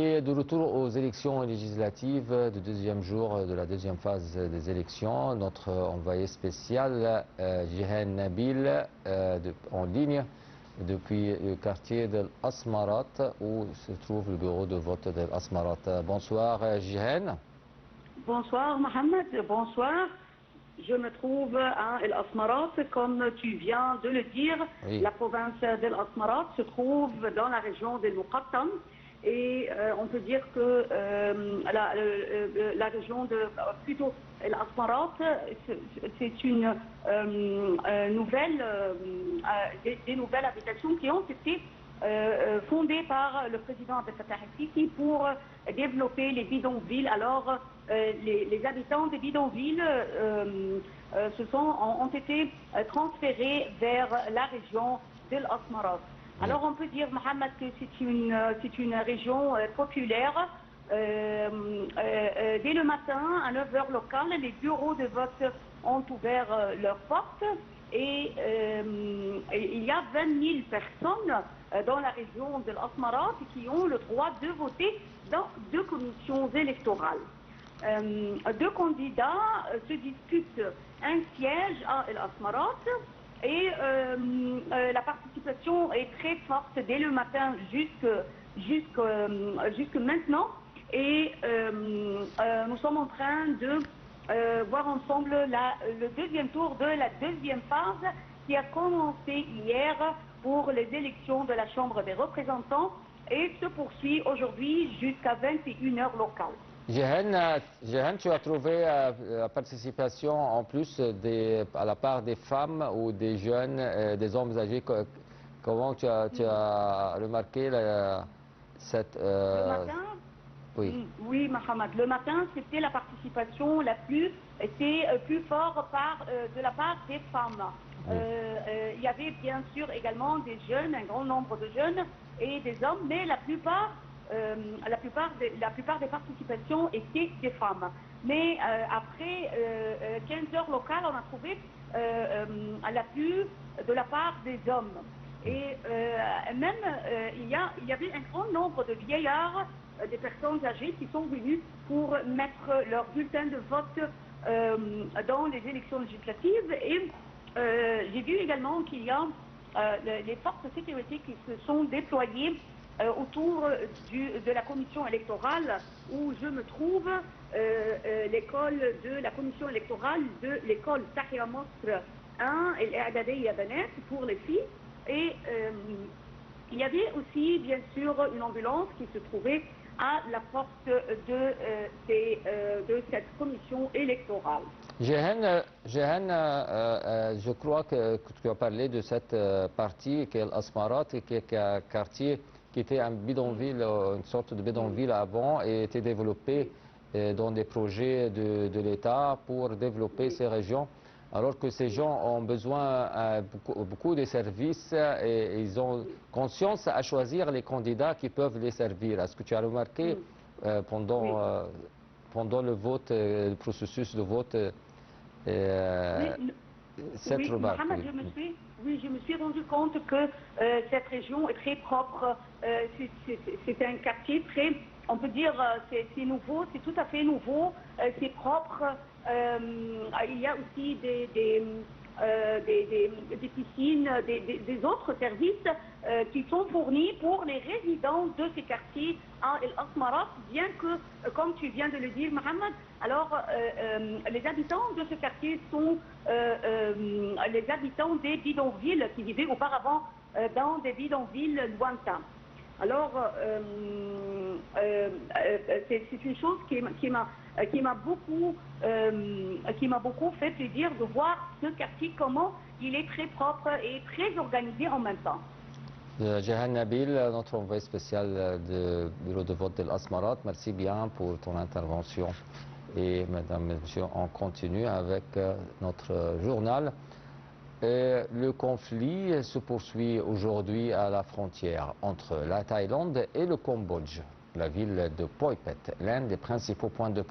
Et de retour aux élections législatives du deuxième jour de la deuxième phase des élections, notre envoyé spécial Jihan Nabil en ligne depuis le quartier de l'Asmarat où se trouve le bureau de vote de l'Asmarat. Bonsoir Jihan. Bonsoir Mohamed, bonsoir. Je me trouve à El Asmarat, comme tu viens de le dire. Oui. La province d'El Asmarat se trouve dans la région de Muqattam. Et on peut dire que la région de, plutôt El Asmarat, c'est une nouvelle, des nouvelles habitations qui ont été fondées par le président Abdel Fattah el-Sisi pour développer les bidonvilles. Alors, les habitants des bidonvilles ont été transférés vers la région d'El Asmarat. Alors on peut dire, Mohamed, que c'est une région populaire. Dès le matin, à 9h locales, les bureaux de vote ont ouvert leurs portes et il y a 20 000 personnes dans la région de l'Asmarat qui ont le droit de voter dans 2 commissions électorales. 2 candidats se disputent un siège à El Asmarat. Et la participation est très forte dès le matin jusque maintenant. Et nous sommes en train de voir ensemble le deuxième tour de la deuxième phase qui a commencé hier pour les élections de la Chambre des représentants et se poursuit aujourd'hui jusqu'à 21h locales. Jihan, tu as trouvé la participation en plus à la part des femmes ou des jeunes, des hommes âgés. Comment tu as remarqué cette... Le matin, oui. Oui, Mohamed. Le matin, c'était la participation était plus fort de la part des femmes. Oui. Il y avait bien sûr également des jeunes, un grand nombre de jeunes et des hommes, mais la plupart des participations étaient des femmes. Mais après 15 heures locales, on a trouvé l'appui de la part des hommes. Et même, il y avait un grand nombre de vieillards, des personnes âgées qui sont venues pour mettre leur bulletin de vote dans les élections législatives. Et j'ai vu également qu'il y a les forces de sécurité qui se sont déployées autour de la commission électorale où je me trouve, l'école de la commission électorale de l'école Tahia Mostre 1 et Adadei Abanet pour les filles. Et il y avait aussi bien sûr une ambulance qui se trouvait à la porte de cette commission électorale. Jihan, je crois que tu as parlé de cette partie qui est l'Asmarat, qui est un quartier qui était un bidonville, une sorte de bidonville avant et était développé dans des projets de l'État pour développer ces régions. Alors que ces gens ont besoin beaucoup de services et ils ont conscience à choisir les candidats qui peuvent les servir. Est-ce que tu as remarqué pendant le vote, le processus de vote, cette remarque? Mohamed, je me suis rendu compte que cette région est très propre. C'est un quartier très, on peut dire, c'est nouveau, c'est tout à fait nouveau, c'est propre. Il y a aussi des piscines, des autres services qui sont fournis pour les résidents de ces quartiers à El Asmarat, bien que, comme tu viens de le dire, Mohamed, alors les habitants de ce quartier sont les habitants des bidonvilles qui vivaient auparavant dans des bidonvilles lointains. Alors, c'est une chose qui m'a beaucoup fait plaisir de voir ce quartier, comment il est très propre et très organisé en même temps. Jihan Nabil, notre envoyé spécial du bureau de vote de l'Asmarat, merci bien pour ton intervention. Et mesdames et messieurs, on continue avec notre journal. Le conflit se poursuit aujourd'hui à la frontière entre la Thaïlande et le Cambodge. La ville de Phoi Phet, l'un des principaux points de